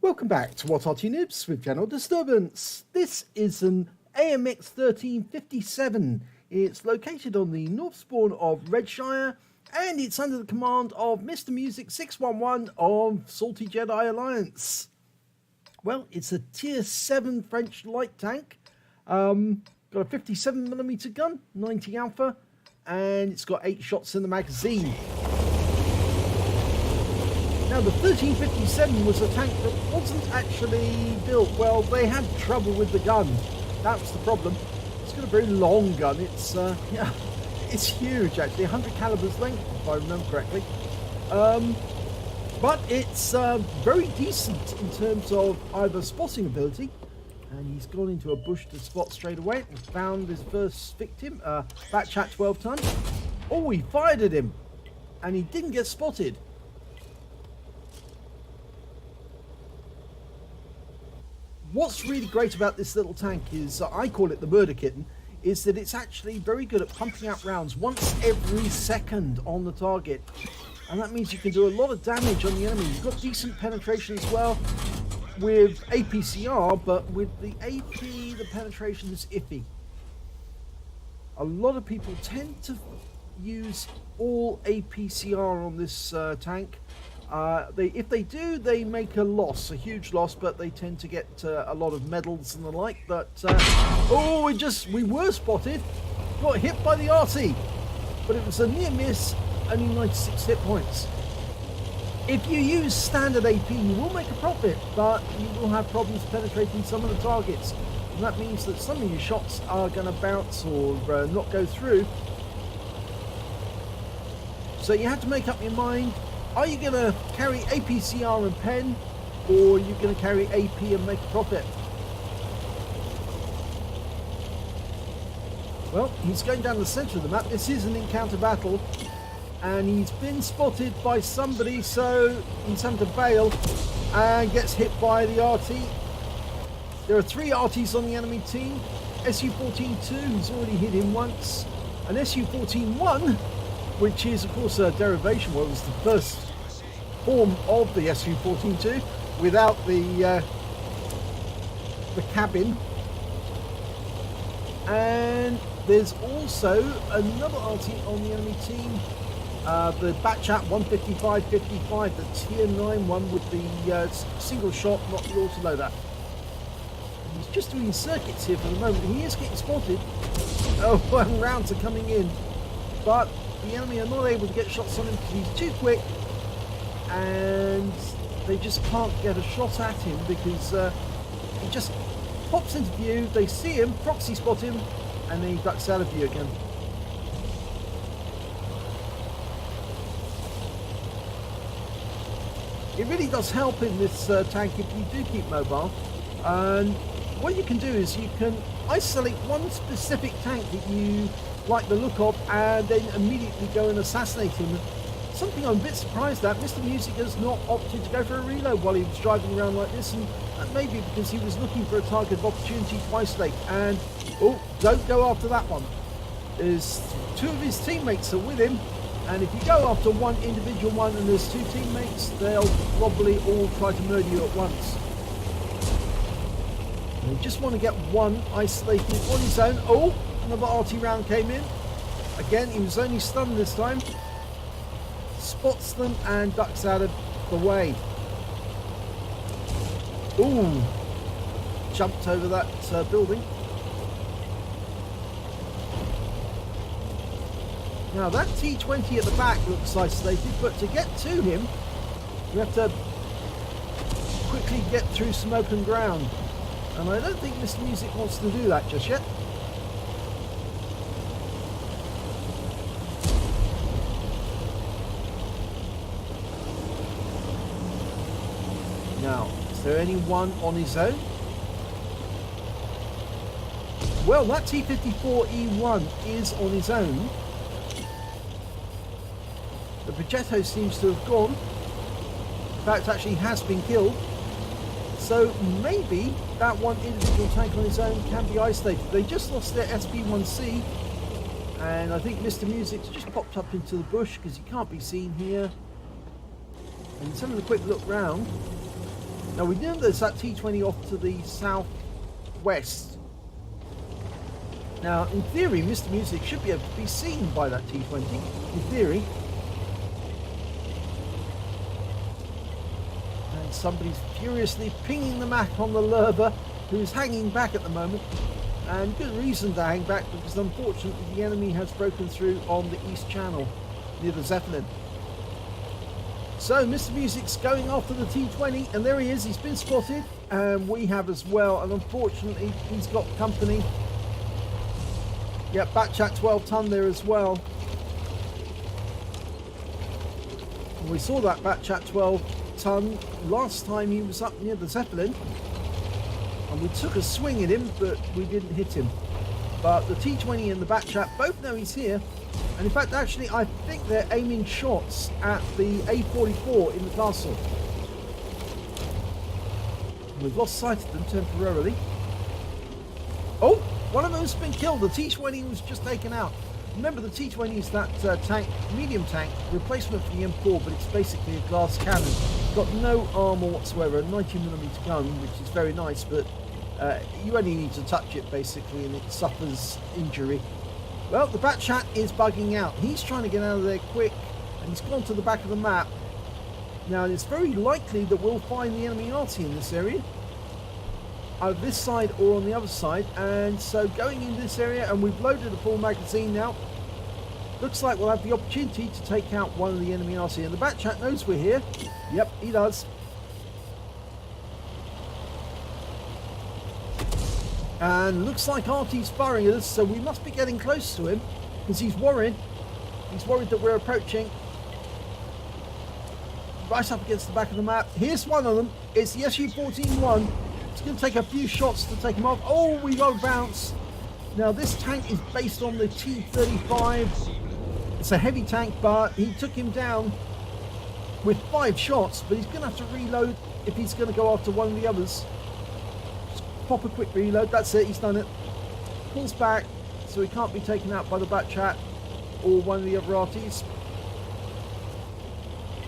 Welcome back to What Arty Noobs with General Disturbance. This is an AMX 1357. It's located on the north spawn of Redshire and it's under the command of Mr. Music 611 of Salty Jedi Alliance. Well, it's a tier 7 French light tank. Got a 57mm gun, 90 alpha, and it's got 8 shots in the magazine. Now, the 1357 was a tank that wasn't actually built. Well, they had trouble with the gun. That was the problem. It's got a very long gun. It's it's huge actually, 100 calibers length if I remember correctly. But it's very decent in terms of either spotting ability, and he's gone into a bush to spot straight away and found his first victim, Batchat 12 ton. Oh, he fired at him, and he didn't get spotted. What's really great about this little tank is, I call it the murder kitten, is that it's actually very good at pumping out rounds once every second on the target. And that means you can do a lot of damage on the enemy. You've got decent penetration as well with APCR, but with the AP, the penetration is iffy. A lot of people tend to use all APCR on this tank. If they do, they make a loss, a huge loss, but they tend to get a lot of medals and the like. But oh, we were spotted, got hit by the Arty, but it was a near miss, only 96 hit points. If you use standard AP, you will make a profit, but you will have problems penetrating some of the targets, and that means that some of your shots are going to bounce or not go through. So you have to make up your mind. Are you going to carry APCR and pen, or are you going to carry AP and make a profit? Well, he's going down the centre of the map. This is an encounter battle, and he's been spotted by somebody, so he's having to bail and gets hit by the Arty. There are 3 Artys on the enemy team. SU-14-2, who's already hit him once, and SU-14-1, which is of course a derivation. Well, it was the first form of the SU-14-2 without the cabin. And there's also another Arty on the enemy team, the Batchat 155-55, the tier 9 one with the single shot, not the autoloader. He's just doing circuits here for the moment. He is getting spotted. Oh, and rounds are coming in, but the enemy are not able to get shots on him because he's too quick, and they just can't get a shot at him because he just pops into view. They see him, proxy spot him, and then he ducks out of view again. It really does help in this tank if you do keep mobile, and what you can do is you can isolate one specific tank that you like the look of and then immediately go and assassinate him. Something I'm a bit surprised at, Mr. Music has not opted to go for a reload while he was driving around like this, and that may be because he was looking for a target of opportunity to isolate. And oh, don't go after that one. There's 2 of his teammates are with him, and if you go after one individual one and there's 2 teammates, they'll probably all try to murder you at once. And you just want to get one isolated on his own. Oh, another Arty round came in. Again, he was only stunned this time. Spots them and ducks out of the way. Ooh, jumped over that building. Now that T20 at the back looks isolated, but to get to him, you have to quickly get through some open ground. And I don't think Mr. Music wants to do that just yet. Now, is there anyone on his own? Well, that T-54E1 is on his own. The Progetto seems to have gone. In fact, actually has been killed. So maybe that one individual tank on his own can be isolated. They just lost their SB1C, and I think Mr. Music's just popped up into the bush because he can't be seen here. And he's having a quick look round. Now we know there's that T20 off to the southwest. Now, in theory, Mr. Music should be able to be seen by that T20, in theory. And somebody's furiously pinging the Mac on the Lurber, who is hanging back at the moment. And good reason to hang back, because unfortunately the enemy has broken through on the east channel, near the Zeppelin. So, Mr. Music's going after the T20, and there he is, he's been spotted, and we have as well, and unfortunately he's got company. Yep, Batchat 12 ton there as well. And we saw that Batchat 12 ton last time he was up near the Zeppelin. And we took a swing at him, but we didn't hit him. But the T20 and the Batchat both know he's here. And in fact, actually, I think they're aiming shots at the A44 in the castle. We've lost sight of them temporarily. Oh! One of them's been killed. The T20 was just taken out. Remember, the T20 is that tank, medium tank, replacement for the M4, but it's basically a glass cannon. It's got no armour whatsoever, a 90mm gun, which is very nice, but you only need to touch it, basically, and it suffers injury. Well, the Batchat is bugging out. He's trying to get out of there quick, and he's gone to the back of the map. Now, it's very likely that we'll find the enemy Arty in this area. Either this side or on the other side, and so going in this area, and we've loaded a full magazine now. Looks like we'll have the opportunity to take out one of the enemy RC, and the Batchat knows we're here. Yep, he does. And looks like Arty's firing at us, so we must be getting close to him, because he's worried. He's worried that we're approaching. Right up against the back of the map. Here's one of them. It's the SU-14-1. It's going to take a few shots to take him off. Oh, we got a bounce. Now, this tank is based on the T-35. It's a heavy tank, but he took him down with 5 shots, but he's going to have to reload if he's going to go after one of the others. Just pop a quick reload. That's it. He's done it. Pulls back, so he can't be taken out by the Batchat or one of the other Artys.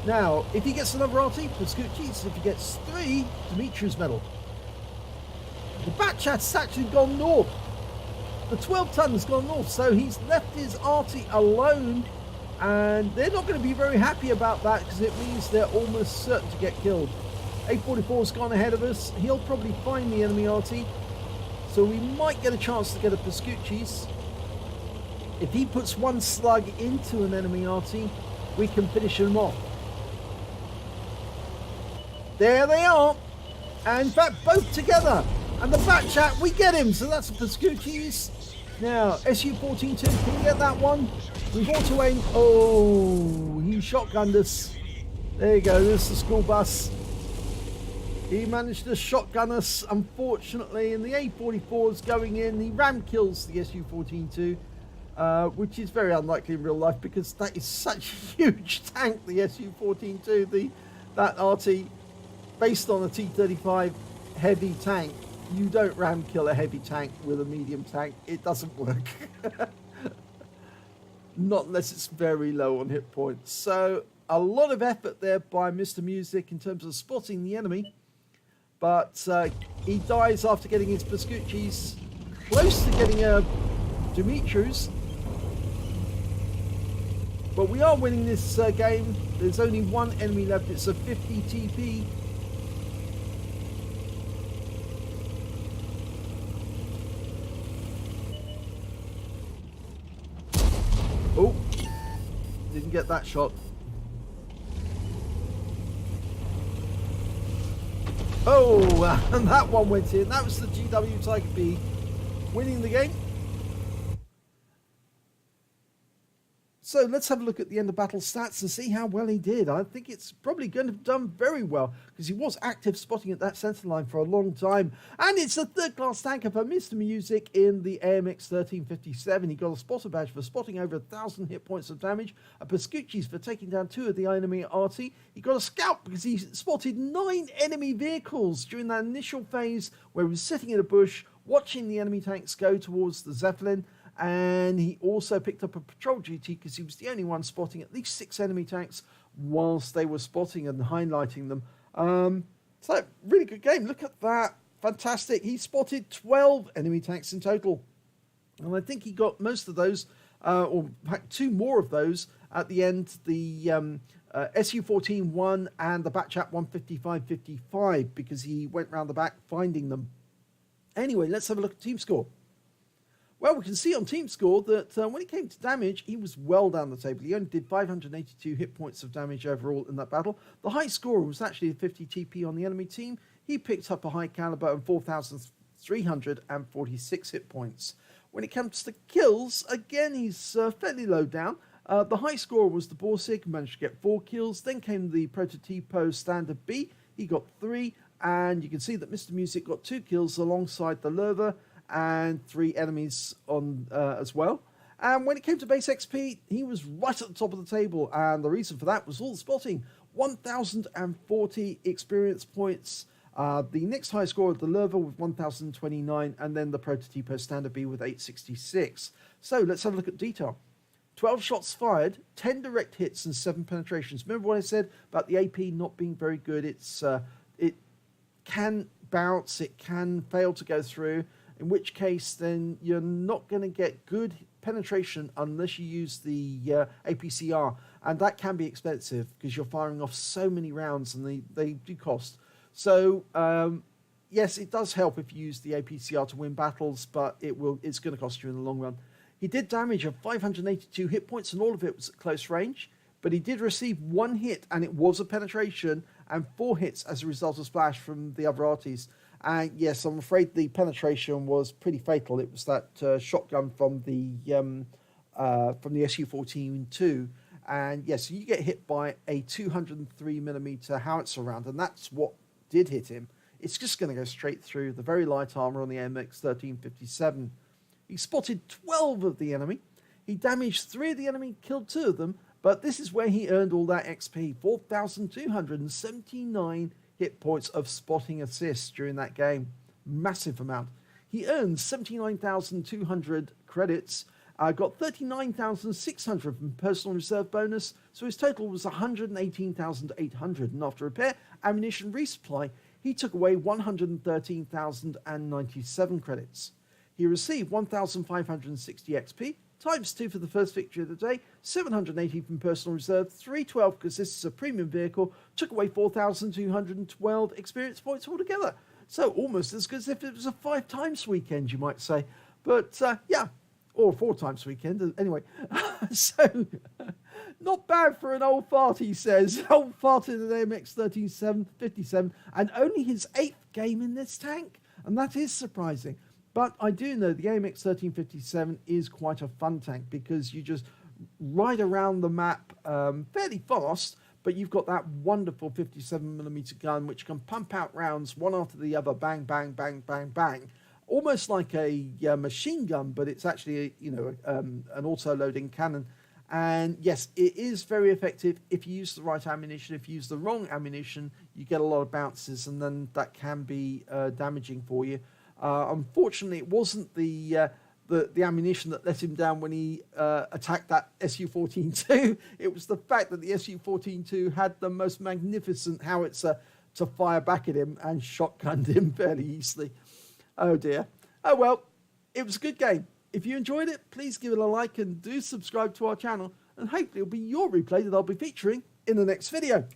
Now, if he gets another Arty, Pascucci. If he gets 3, Dimitri's medal. The Batchat's actually gone north. The 12 ton has gone north, so he's left his Arty alone, and they're not going to be very happy about that, because it means they're almost certain to get killed. A44's gone ahead of us. He'll probably find the enemy Arty, so we might get a chance to get a Pascucci's. If he puts one slug into an enemy Arty, we can finish him off. There they are, and in fact both together. And the Batchat, we get him, so that's a Pascucci's. Now, SU-14-2, can we get that one? We've auto-aimed. Oh, he shotgunned us. There you go, there's the school bus. He managed to shotgun us, unfortunately, and the A44 is going in. The ram kills the SU-14-2, which is very unlikely in real life, because that is such a huge tank, the SU-14-2, that Arty, based on a T-35 heavy tank. You don't ram kill a heavy tank with a medium tank. It doesn't work. Not unless it's very low on hit points. So a lot of effort there by Mr. Music in terms of spotting the enemy. But he dies after getting his Pascucci's. Close to getting a Dimitri's. But we are winning this game. There's only one enemy left. It's a 50 TP. Oh, didn't get that shot. Oh, and that one went in. That was the GW Tiger B winning the game. So let's have a look at the end of battle stats and see how well he did. I think it's probably going to have done very well, because he was active spotting at that centre line for a long time. And it's a third class tanker for Mr. Music in the AMX 1357. He got a spotter badge for spotting over 1,000 hit points of damage, a Pascucci's for taking down 2 of the enemy Arty. He got a scout because he spotted 9 enemy vehicles during that initial phase where he was sitting in a bush watching the enemy tanks go towards the Zeppelin. And he also picked up a patrol duty because he was the only one spotting at least 6 enemy tanks whilst they were spotting and highlighting them. So, really good game. Look at that. Fantastic. He spotted 12 enemy tanks in total. And I think he got most of those, or in fact, 2 more of those at the end. The SU-14-1 and the Batchat 155-55, because he went round the back finding them. Anyway, let's have a look at team score. Well, we can see on team score that when it came to damage, he was well down the table. He only did 582 hit points of damage overall in that battle. The high score was actually a 50 TP on the enemy team. He picked up a high caliber and 4,346 hit points. When it comes to kills, again, he's fairly low down. The high score was the Borsig, managed to get 4 kills. Then came the Prototypo Standard B. He got 3. And you can see that Mr. Music got 2 kills alongside the Lerva and 3 enemies on as well. And when it came to base XP, he was right at the top of the table. And the reason for that was all the spotting. 1,040 experience points. The next high score of the Lerva with 1,029. And then the Prototypo Standard B with 866. So let's have a look at detail. 12 shots fired, 10 direct hits and 7 penetrations. Remember what I said about the AP not being very good? It can bounce, it can fail to go through, in which case then you're not going to get good penetration unless you use the APCR, and that can be expensive because you're firing off so many rounds and they do cost. So yes, it does help if you use the APCR to win battles, but it's going to cost you in the long run. He did damage of 582 hit points, and all of it was at close range. But he did receive 1 hit, and it was a penetration, and 4 hits as a result of splash from the other Artys. And yes, I'm afraid the penetration was pretty fatal. It was that shotgun from the SU-14-2, and yes, you get hit by a 203mm howitzer round, and that's what did hit him. It's just going to go straight through the very light armor on the AMX 1357. He spotted 12 of the enemy. He damaged 3 of the enemy, killed 2 of them. But this is where he earned all that XP, 4,279 hit points of spotting assists during that game. Massive amount. He earned 79,200 credits, got 39,600 from personal reserve bonus, so his total was 118,800. And after repair, ammunition resupply, he took away 113,097 credits. He received 1,560 XP, times 2 for the first victory of the day, 780 from personal reserve, 312 because this is a premium vehicle, took away 4,212 experience points altogether. So almost as good as if it was a 5 times weekend, you might say. But yeah, or 4 times weekend, anyway. So, not bad for an old fart, he says. Old fart in an AMX 1357, and only his 8th game in this tank. And that is surprising. But I do know the AMX 1357 is quite a fun tank because you just ride around the map fairly fast, but you've got that wonderful 57mm gun which can pump out rounds one after the other, bang, bang, bang, bang, bang. Almost like a machine gun, but it's actually an auto-loading cannon. And yes, it is very effective if you use the right ammunition. If you use the wrong ammunition, you get a lot of bounces, and then that can be damaging for you. Unfortunately, it wasn't the ammunition that let him down when he attacked that SU-14-2. It was the fact that the SU-14-2 had the most magnificent howitzer to fire back at him and shotgunned him fairly easily. Oh dear. Oh well, it was a good game. If you enjoyed it, please give it a like and do subscribe to our channel, and hopefully it'll be your replay that I'll be featuring in the next video.